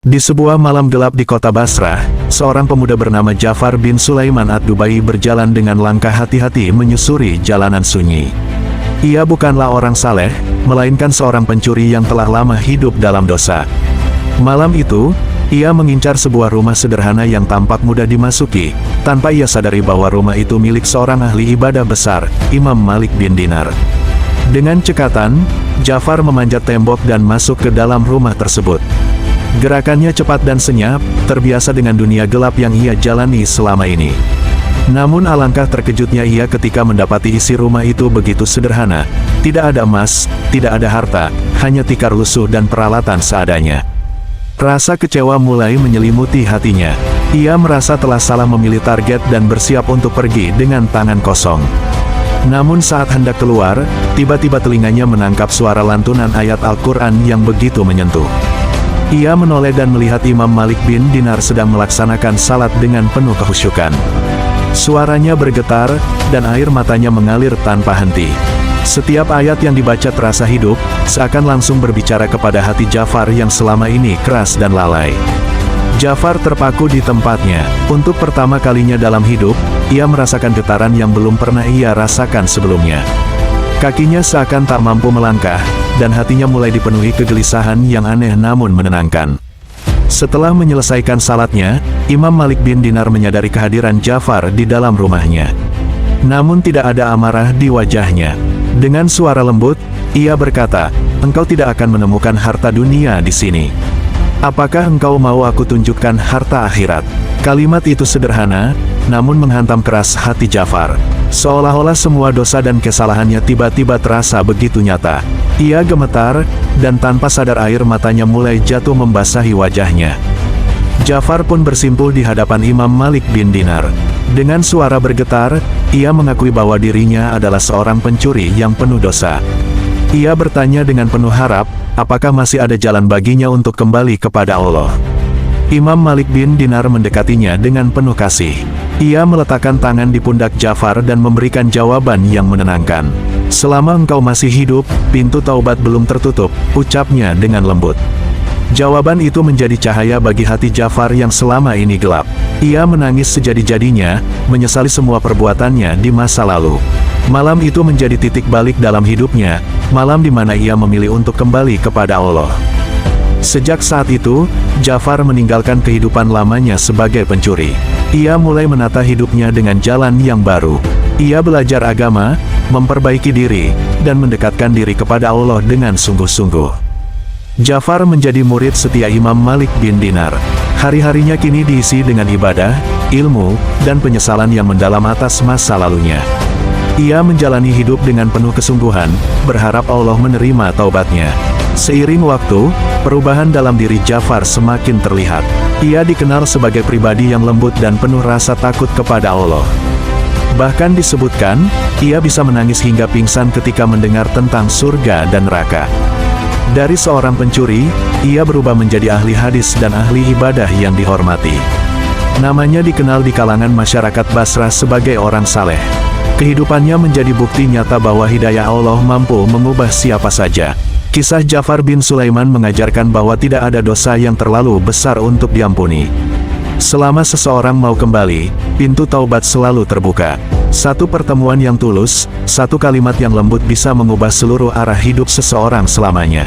Di sebuah malam gelap di kota Basrah, seorang pemuda bernama Ja'far bin Sulaiman ad-Dubai berjalan dengan langkah hati-hati menyusuri jalanan sunyi. Ia bukanlah orang saleh, melainkan seorang pencuri yang telah lama hidup dalam dosa. Malam itu, ia mengincar sebuah rumah sederhana yang tampak mudah dimasuki, tanpa ia sadari bahwa rumah itu milik seorang ahli ibadah besar, Imam Malik bin Dinar. Dengan cekatan, Ja'far memanjat tembok dan masuk ke dalam rumah tersebut. Gerakannya cepat dan senyap, terbiasa dengan dunia gelap yang ia jalani selama ini. Namun alangkah terkejutnya ia ketika mendapati isi rumah itu begitu sederhana. Tidak ada emas, tidak ada harta, hanya tikar lusuh dan peralatan seadanya. Rasa kecewa mulai menyelimuti hatinya. Ia merasa telah salah memilih target dan bersiap untuk pergi dengan tangan kosong. Namun saat hendak keluar, tiba-tiba telinganya menangkap suara lantunan ayat Al-Quran yang begitu menyentuh. Ia menoleh dan melihat Imam Malik bin Dinar sedang melaksanakan salat dengan penuh kehusyukan. Suaranya bergetar, dan air matanya mengalir tanpa henti. Setiap ayat yang dibaca terasa hidup, seakan langsung berbicara kepada hati Ja'far yang selama ini keras dan lalai. Ja'far terpaku di tempatnya. Untuk pertama kalinya dalam hidup, ia merasakan getaran yang belum pernah ia rasakan sebelumnya. Kakinya seakan tak mampu melangkah, dan hatinya mulai dipenuhi kegelisahan yang aneh namun menenangkan. Setelah menyelesaikan salatnya, Imam Malik bin Dinar menyadari kehadiran Ja'far di dalam rumahnya. Namun tidak ada amarah di wajahnya. Dengan suara lembut, ia berkata, "Engkau tidak akan menemukan harta dunia di sini. Apakah engkau mau aku tunjukkan harta akhirat?" Kalimat itu sederhana, namun menghantam keras hati Ja'far. Seolah-olah semua dosa dan kesalahannya tiba-tiba terasa begitu nyata. Ia gemetar, dan tanpa sadar air matanya mulai jatuh membasahi wajahnya. Ja'far pun bersimpul di hadapan Imam Malik bin Dinar. Dengan suara bergetar, ia mengakui bahwa dirinya adalah seorang pencuri yang penuh dosa. Ia bertanya dengan penuh harap, apakah masih ada jalan baginya untuk kembali kepada Allah. Imam Malik bin Dinar mendekatinya dengan penuh kasih. Ia meletakkan tangan di pundak Ja'far dan memberikan jawaban yang menenangkan. "Selama engkau masih hidup, pintu taubat belum tertutup," ucapnya dengan lembut. Jawaban itu menjadi cahaya bagi hati Ja'far yang selama ini gelap. Ia menangis sejadi-jadinya, menyesali semua perbuatannya di masa lalu. Malam itu menjadi titik balik dalam hidupnya, malam di mana ia memilih untuk kembali kepada Allah. Sejak saat itu, Ja'far meninggalkan kehidupan lamanya sebagai pencuri. Ia mulai menata hidupnya dengan jalan yang baru. Ia belajar agama, memperbaiki diri, dan mendekatkan diri kepada Allah dengan sungguh-sungguh. Ja'far menjadi murid setia Imam Malik bin Dinar. Hari-harinya kini diisi dengan ibadah, ilmu, dan penyesalan yang mendalam atas masa lalunya. Ia menjalani hidup dengan penuh kesungguhan, berharap Allah menerima taubatnya. Seiring waktu, perubahan dalam diri Ja'far semakin terlihat. Ia dikenal sebagai pribadi yang lembut dan penuh rasa takut kepada Allah. Bahkan disebutkan, ia bisa menangis hingga pingsan ketika mendengar tentang surga dan neraka. Dari seorang pencuri, ia berubah menjadi ahli hadis dan ahli ibadah yang dihormati. Namanya dikenal di kalangan masyarakat Basrah sebagai orang saleh. Kehidupannya menjadi bukti nyata bahwa hidayah Allah mampu mengubah siapa saja. Kisah Ja'far bin Sulaiman mengajarkan bahwa tidak ada dosa yang terlalu besar untuk diampuni. Selama seseorang mau kembali, pintu taubat selalu terbuka. Satu pertemuan yang tulus, satu kalimat yang lembut bisa mengubah seluruh arah hidup seseorang selamanya.